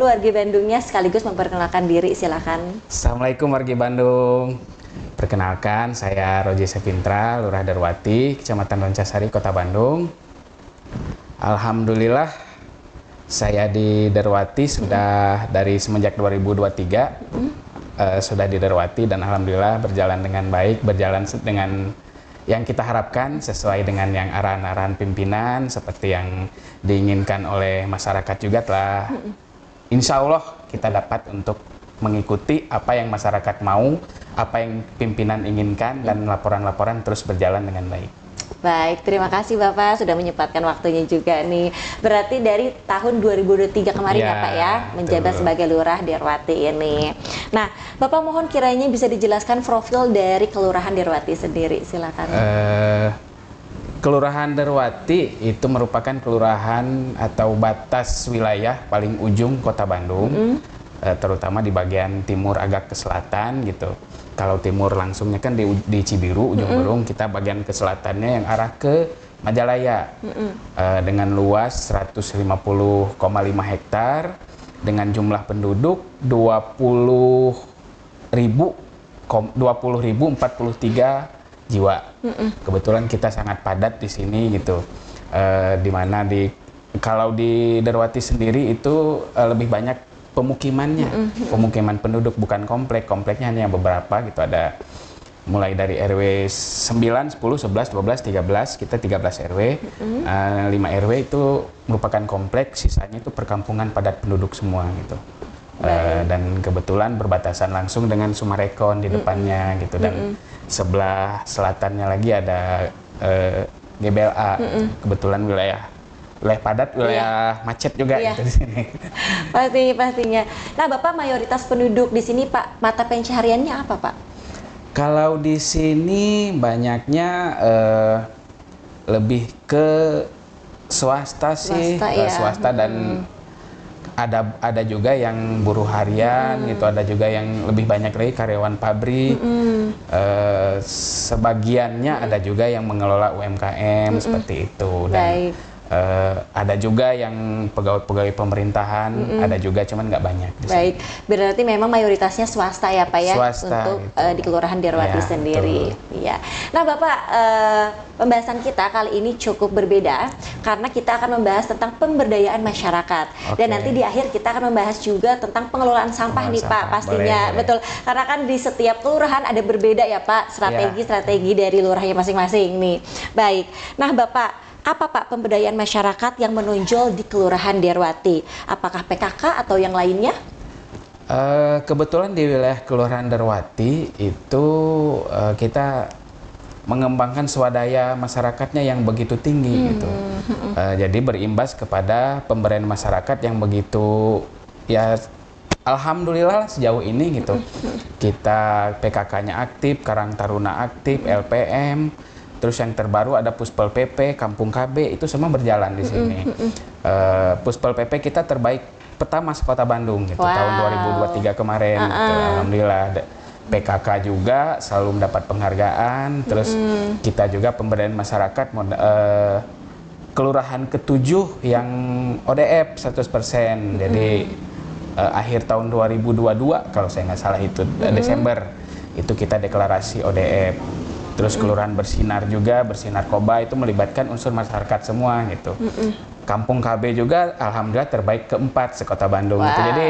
wargi Bandungnya sekaligus memperkenalkan diri, silakan. Assalamualaikum wargi Bandung. Perkenalkan, saya Roji Sepintra, Lurah Darwati, Kecamatan Roncasari, Kota Bandung. Alhamdulillah, saya di Darwati sudah dari semenjak 2023 sudah di Darwati, dan alhamdulillah berjalan dengan baik, berjalan dengan yang kita harapkan sesuai dengan yang arahan-arahan pimpinan seperti yang diinginkan oleh masyarakat juga telah. Insya Allah kita dapat untuk mengikuti apa yang masyarakat mau, apa yang pimpinan inginkan, dan laporan-laporan terus berjalan dengan baik. Baik, terima kasih Bapak sudah menyempatkan waktunya juga nih. Berarti dari tahun 2023 kemarin ya Pak ya, menjabat sebagai Lurah Darwati ini. Nah, Bapak mohon kiranya bisa dijelaskan profil dari Kelurahan Darwati sendiri, silakan. Kelurahan Darwati itu merupakan kelurahan atau batas wilayah paling ujung Kota Bandung, terutama di bagian timur agak ke selatan gitu. Kalau timur langsungnya kan di Cibiru, ujung Berung, kita bagian ke selatannya yang arah ke Majalaya, dengan luas 150,5 hektar, dengan jumlah penduduk 20.043 jiwa. Kebetulan kita sangat padat di sini gitu, dimana kalau di Darwati sendiri itu lebih banyak pemukimannya, pemukiman penduduk, bukan kompleknya hanya beberapa gitu, ada mulai dari RW 9, 10, 11, 12, 13, kita 13 RW, 5 RW itu merupakan komplek, sisanya itu perkampungan padat penduduk semua gitu. Dan kebetulan berbatasan langsung dengan Sumarekon di depannya gitu, dan sebelah selatannya lagi ada GBLA, kebetulan wilayah padat, wilayah macet juga gitu di sini. Pastinya. Nah, Bapak mayoritas penduduk di sini Pak, mata pencahariannya apa Pak? Kalau di sini banyaknya lebih ke swasta sih, swasta dan ada juga yang buruh harian gitu, ada juga yang lebih banyak lagi karyawan pabrik, sebagiannya ada juga yang mengelola UMKM seperti itu, dan ada juga yang pegawai-pegawai pemerintahan, ada juga, cuman nggak banyak. Baik, berarti memang mayoritasnya swasta ya Pak ya, swasta, untuk gitu. Di Kelurahan Darwati sendiri. Iya. Nah Bapak, pembahasan kita kali ini cukup berbeda karena kita akan membahas tentang pemberdayaan masyarakat, dan nanti di akhir kita akan membahas juga tentang pengelolaan sampah nih Pak, pastinya. Boleh. Betul, karena kan di setiap kelurahan ada berbeda ya Pak, strategi dari lurahnya masing-masing nih. Baik, nah Bapak, apa Pak pemberdayaan masyarakat yang menonjol di Kelurahan Darwati? Apakah PKK atau yang lainnya? Kebetulan di wilayah Kelurahan Darwati itu kita mengembangkan swadaya masyarakatnya yang begitu tinggi gitu. Jadi berimbas kepada pemberdayaan masyarakat yang begitu, ya alhamdulillah sejauh ini gitu. Kita PKK-nya aktif, Karang Taruna aktif, LPM, terus yang terbaru ada Puspel PP, Kampung KB, itu semua berjalan di sini. Puspel PP kita terbaik pertama se-Kota Bandung gitu, tahun 2023 kemarin. Gitu. Alhamdulillah. PKK juga selalu mendapat penghargaan. Terus kita juga pemberdayaan masyarakat, kelurahan ke-7 yang ODF 100%. Jadi akhir tahun 2022 kalau saya nggak salah itu Desember, itu kita deklarasi ODF. Terus kelurahan bersinar juga, bersinarkoba, itu melibatkan unsur masyarakat semua gitu. Kampung KB juga alhamdulillah terbaik ke-4 se-Kota Bandung. Gitu. Jadi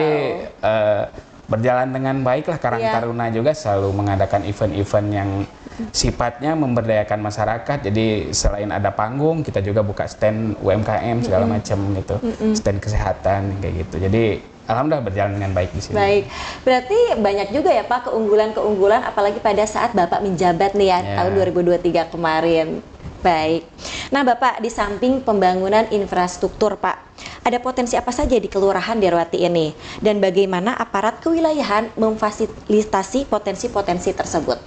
berjalan dengan baik lah. Karang Taruna juga selalu mengadakan event-event yang sifatnya memberdayakan masyarakat. Jadi selain ada panggung, kita juga buka stand UMKM segala macam gitu, stand kesehatan kayak gitu. Jadi alhamdulillah berjalan dengan baik di sini. Baik, berarti banyak juga ya Pak keunggulan-keunggulan, apalagi pada saat Bapak menjabat nih ya, tahun 2023 kemarin. Baik, nah Bapak, di samping pembangunan infrastruktur Pak, ada potensi apa saja di Kelurahan Darwati ini? Dan bagaimana aparat kewilayahan memfasilitasi potensi-potensi tersebut?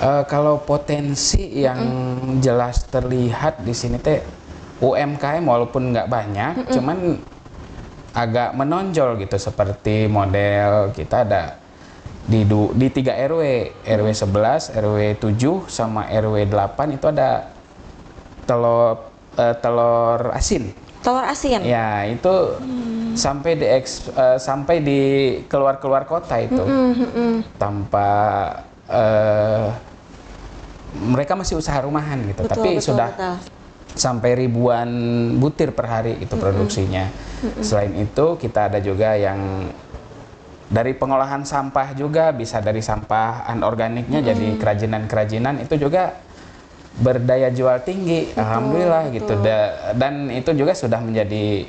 Kalau potensi yang jelas terlihat di sini teh UMKM walaupun nggak banyak, cuman agak menonjol gitu, seperti model kita ada di 3 RW, RW 11, RW 7 sama RW 8 itu ada telur asin. Telur asin. Ya, itu sampai di keluar kota itu. Tanpa mereka masih usaha rumahan gitu, Betul, tapi betul, sudah betul. sampai ribuan butir per hari itu produksinya. Selain itu kita ada juga yang dari pengolahan sampah juga, bisa dari sampah anorganiknya jadi kerajinan-kerajinan, itu juga berdaya jual tinggi. Alhamdulillah betul. gitu. Dan itu juga sudah menjadi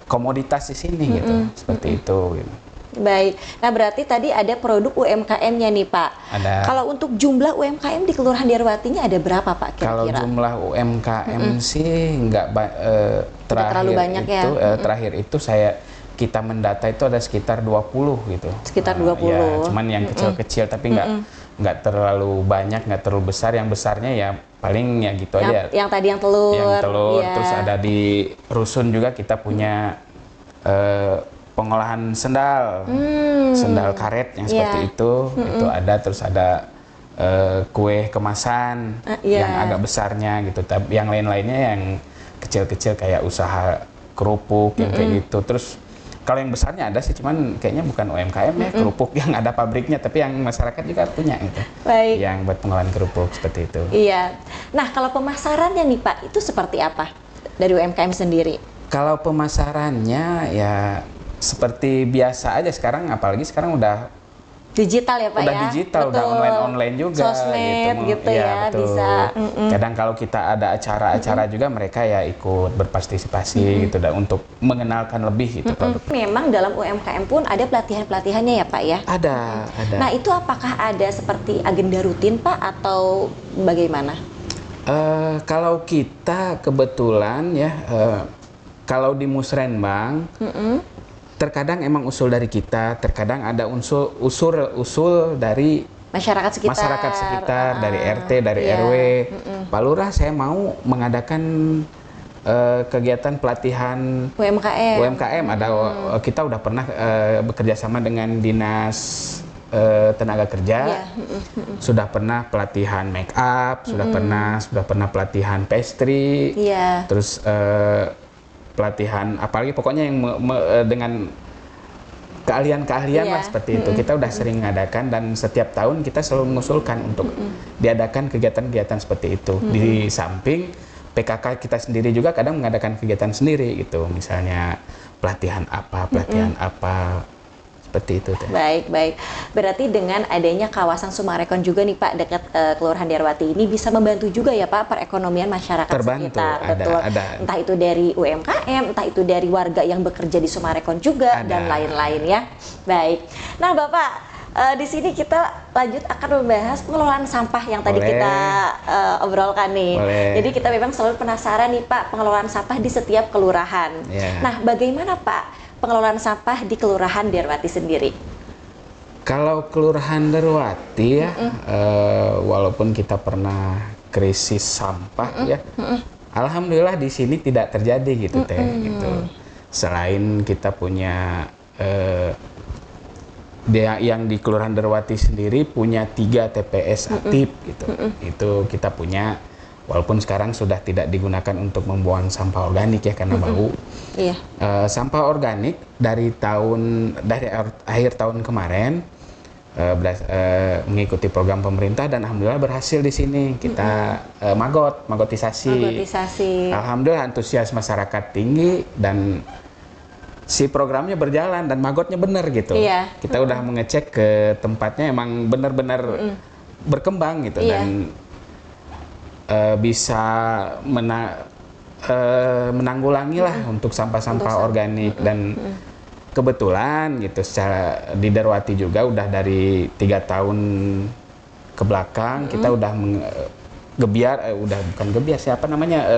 komoditas di sini gitu, seperti itu gitu. Baik, nah berarti tadi ada produk UMKM-nya nih Pak. Ada. Kalau untuk jumlah UMKM di Kelurahan Dharwatinya ada berapa Pak Kalau kira-kira? jumlah UMKM sih nggak terlalu banyak ya? Terakhir itu kita mendata itu ada sekitar 20 gitu. Sekitar 20. Ya, cuman yang kecil-kecil tapi nggak terlalu banyak, nggak terlalu besar. Yang besarnya ya paling ya gitu aja. Yang tadi yang telur. Yang telur, ya. terus ada di Rusun juga kita punya pengolahan sendal karet yang seperti itu ada, terus ada kue kemasan yang agak besarnya gitu, tapi yang lain-lainnya yang kecil-kecil kayak usaha kerupuk yang kayak gitu. Terus kalau yang besarnya ada sih, cuman kayaknya bukan UMKM ya, kerupuk yang ada pabriknya, tapi yang masyarakat juga punya gitu. Baik. Yang buat pengolahan kerupuk seperti itu. Iya. Nah, kalau pemasarannya nih Pak, itu seperti apa dari UMKM sendiri? Kalau pemasarannya ya seperti biasa aja sekarang, apalagi sekarang udah digital ya Pak udah ya? digital, Betul. udah online juga. Sosmed gitu ya, betul. bisa. Kadang kalau kita ada acara-acara juga mereka ya ikut berpartisipasi gitu, dan untuk mengenalkan lebih itu produk. Memang dalam UMKM pun ada pelatihan-pelatihannya ya Pak ya? Ada. Nah itu apakah ada seperti agenda rutin Pak atau bagaimana? Kalau kita kebetulan ya, kalau di Musrenbang, terkadang emang usul dari kita, terkadang ada usul dari masyarakat sekitar, dari RT, dari RW. Pak Lurah, saya mau mengadakan kegiatan pelatihan UMKM. Kita udah pernah bekerja sama dengan Dinas Tenaga Kerja, sudah pernah pelatihan make up, sudah pernah pelatihan pastry, terus pelatihan apalagi pokoknya yang dengan keahlian-keahlian lah seperti itu. Kita udah sering mengadakan, dan setiap tahun kita selalu mengusulkan untuk diadakan kegiatan-kegiatan seperti itu. Di samping PKK kita sendiri juga kadang mengadakan kegiatan sendiri gitu, misalnya pelatihan apa seperti itu. Baik. Berarti dengan adanya kawasan Sumarekon juga nih Pak dekat Kelurahan Dharwati ini bisa membantu juga ya Pak perekonomian masyarakat sekitar. Betul. Entah itu dari UMKM, entah itu dari warga yang bekerja di Sumarekon juga dan lain-lain ya. Baik. Nah Bapak, di sini kita lanjut akan membahas pengelolaan sampah yang tadi kita obrolkan nih. Jadi kita memang selalu penasaran nih Pak, pengelolaan sampah di setiap kelurahan. Nah, bagaimana Pak pengelolaan sampah di Kelurahan Dharwati sendiri? Kalau Kelurahan Dharwati ya, walaupun kita pernah krisis sampah ya, alhamdulillah di sini tidak terjadi gitu Teh. Gitu. Selain kita punya yang di Kelurahan Dharwati sendiri punya 3 TPS aktif gitu. Itu kita punya, walaupun sekarang sudah tidak digunakan untuk membuang sampah organik ya karena bau. Sampah organik dari akhir tahun kemarin mengikuti program pemerintah, dan alhamdulillah berhasil di sini. Kita magotisasi. Alhamdulillah antusias masyarakat tinggi, dan si programnya berjalan dan magotnya benar gitu. Kita udah mengecek ke tempatnya, emang benar-benar berkembang gitu, dan bisa menanggulangi lah untuk sampah-sampah organik. Dan kebetulan gitu secara di Dharwati juga udah dari 3 tahun ke belakang kita udah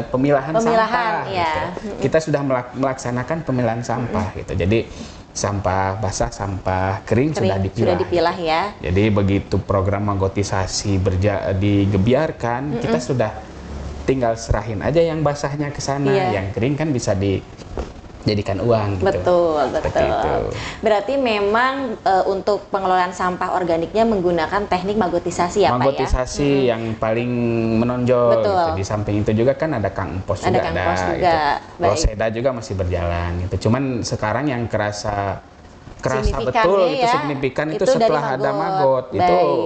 pemilahan sampah gitu. Kita sudah melaksanakan pemilahan sampah gitu. Jadi sampah basah, sampah kering sudah dipilah ya. Jadi begitu program magotisasi digebiarkan, kita sudah tinggal serahin aja yang basahnya ke sana, yang kering kan bisa jadikan uang gitu. Betul, Seperti itu. betul. Berarti memang untuk pengelolaan sampah organiknya menggunakan teknik magotisasi ya Pak ya? Magotisasi yang paling menonjol Betul. gitu. Di samping itu juga kan ada Kang Empos Ada juga Kang ada Empos juga. gitu. Baik. Roseda juga masih berjalan gitu. Cuman sekarang yang kerasa Signifikannya betul itu ya, signifikan itu itu dari setelah ada magot. Itu Baik.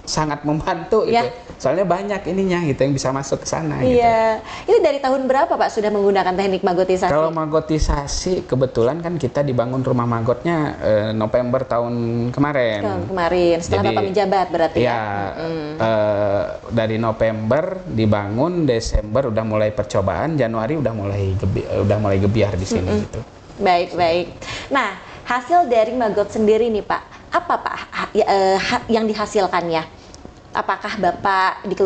sangat membantu Ya. itu. Soalnya banyak ininya gitu yang bisa masuk ke sana gitu. Iya. Ini dari tahun berapa Pak sudah menggunakan teknik magotisasi? Kalau magotisasi kebetulan kan kita dibangun rumah magotnya November tahun kemarin. Kemarin setelah Jadi, Bapak menjabat berarti ya? Ya, dari November dibangun, Desember udah mulai percobaan, Januari udah mulai gebiar di sini gitu. Baik, baik. Nah, hasil dari magot sendiri nih Pak, apa Pak yang dihasilkannya? Apakah Bapak di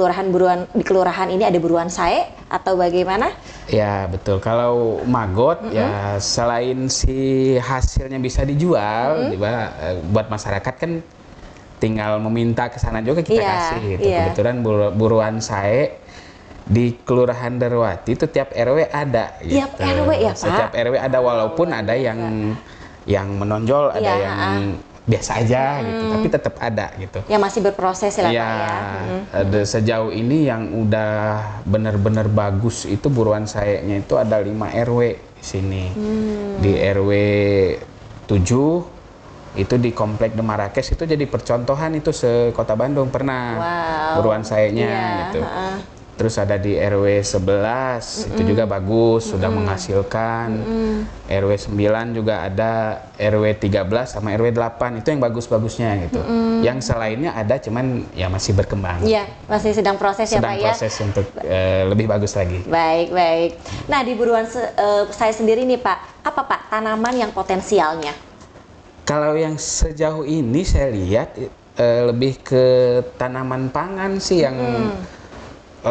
kelurahan ini ada buruan sae atau bagaimana? Ya betul. Kalau magot ya selain si hasilnya bisa dijual, buat masyarakat kan tinggal meminta ke sana juga kita Iya, kasih. Gitu. iya. Kebetulan buruan sae di Kelurahan Darwati itu tiap RW ada. Tiap gitu. RW ya Pak? Setiap RW ada walaupun ada yang menonjol, ada Iya, yang biasa aja gitu, tapi tetap ada gitu. Yang masih berproses ya Pak Ya, ya? ada sejauh ini yang udah benar-benar bagus itu buruan sayanya itu ada 5 RW di sini. Di RW 7 itu di Komplek The Marrakesh itu jadi percontohan itu se-Kota Bandung pernah buruan sayanya gitu. Terus ada di RW 11 itu juga bagus, sudah menghasilkan. RW 9 juga ada, RW 13 sama RW 8 itu yang bagus-bagusnya gitu. Yang selainnya ada cuman ya masih berkembang. Iya, masih sedang proses ya Pak ya? Sedang proses untuk lebih bagus lagi. Baik, baik. Nah, di buruan saya sendiri nih Pak, apa Pak tanaman yang potensialnya? Kalau yang sejauh ini saya lihat lebih ke tanaman pangan sih yang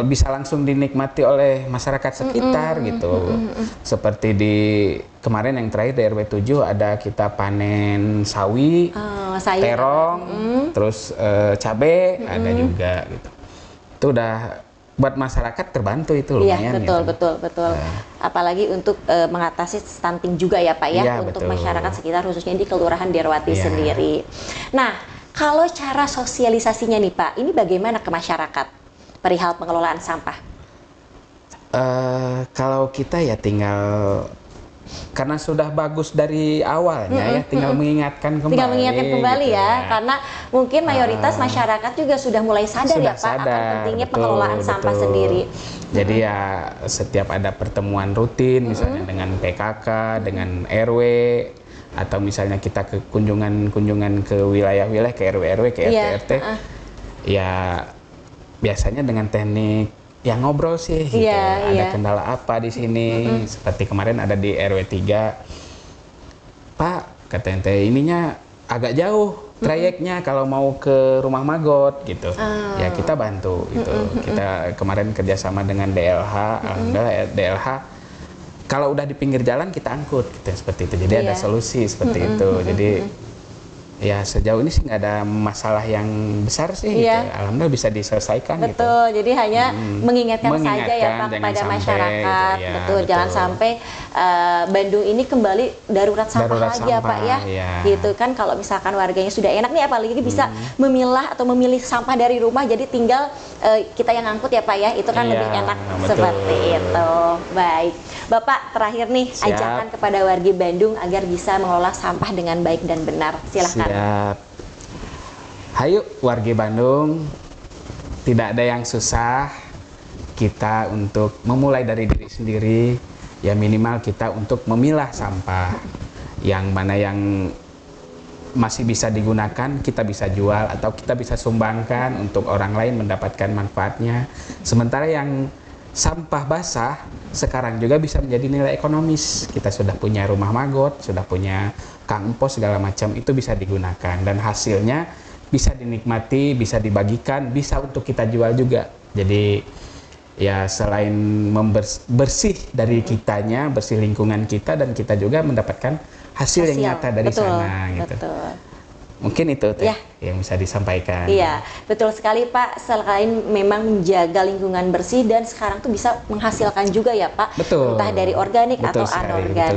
bisa langsung dinikmati oleh masyarakat sekitar gitu. Seperti di kemarin yang terakhir di RW 7 ada kita panen sawi, terong, terus cabe ada juga gitu. Itu udah buat masyarakat terbantu itu lumayan. Iya, betul, gitu. betul. Apalagi untuk mengatasi stunting juga ya Pak ya, Iya, untuk betul. masyarakat sekitar khususnya di Kelurahan Darwati Iya. sendiri. Nah, kalau cara sosialisasinya nih Pak, ini bagaimana ke masyarakat perihal pengelolaan sampah? Kalau kita ya tinggal karena sudah bagus dari awalnya ya tinggal mengingatkan kembali. Tinggal mengingatkan kembali gitu ya, karena mungkin mayoritas masyarakat juga sudah mulai sadar sudah ya Pak akan pentingnya betul, pengelolaan sampah betul. sendiri. Jadi ya setiap ada pertemuan rutin misalnya dengan PKK, dengan RW atau misalnya kita ke kunjungan ke wilayah-wilayah ke RW-RW, ke RT-RT. Ya biasanya dengan teknik yang ngobrol sih gitu. Ada kendala apa di sini? Seperti kemarin ada di RW 3. Pak, katanya ininya agak jauh trayeknya kalau mau ke rumah magot gitu. Ya kita bantu gitu. Kita kemarin kerjasama dengan DLH, alhamdulillah DLH kalau udah di pinggir jalan kita angkut gitu seperti itu. Jadi ada solusi seperti itu. Jadi ya sejauh ini sih nggak ada masalah yang besar sih gitu. Alhamdulillah bisa diselesaikan. Betul, gitu. Jadi hanya mengingatkan saja ya Pak kepada sampai, masyarakat. gitu, ya, betul, jangan sampai Bandung ini kembali darurat sampah lagi ya Pak ya. Gitu kan, kalau misalkan warganya sudah enak nih apalagi bisa memilah atau memilih sampah dari rumah, jadi tinggal kita yang ngangkut ya Pak ya, itu kan lebih enak seperti itu. Baik, Bapak terakhir nih ajakan kepada warga Bandung agar bisa mengelola sampah dengan baik dan benar. Silahkan. Siap. Hayu warga Bandung, tidak ada yang susah kita untuk memulai dari diri sendiri, ya minimal kita untuk memilah sampah yang mana yang masih bisa digunakan kita bisa jual atau kita bisa sumbangkan untuk orang lain mendapatkan manfaatnya, sementara yang sampah basah sekarang juga bisa menjadi nilai ekonomis. Kita sudah punya rumah magot, sudah punya Kang Empos segala macam, itu bisa digunakan dan hasilnya bisa dinikmati, bisa dibagikan, bisa untuk kita jual juga. Jadi ya selain bersih dari kitanya, bersih lingkungan kita, dan kita juga mendapatkan hasil yang nyata dari sana gitu. Mungkin itu yang bisa disampaikan. Iya, betul sekali Pak. Selain memang menjaga lingkungan bersih dan sekarang tuh bisa menghasilkan juga ya Pak. Betul. Entah dari organik atau anorganik.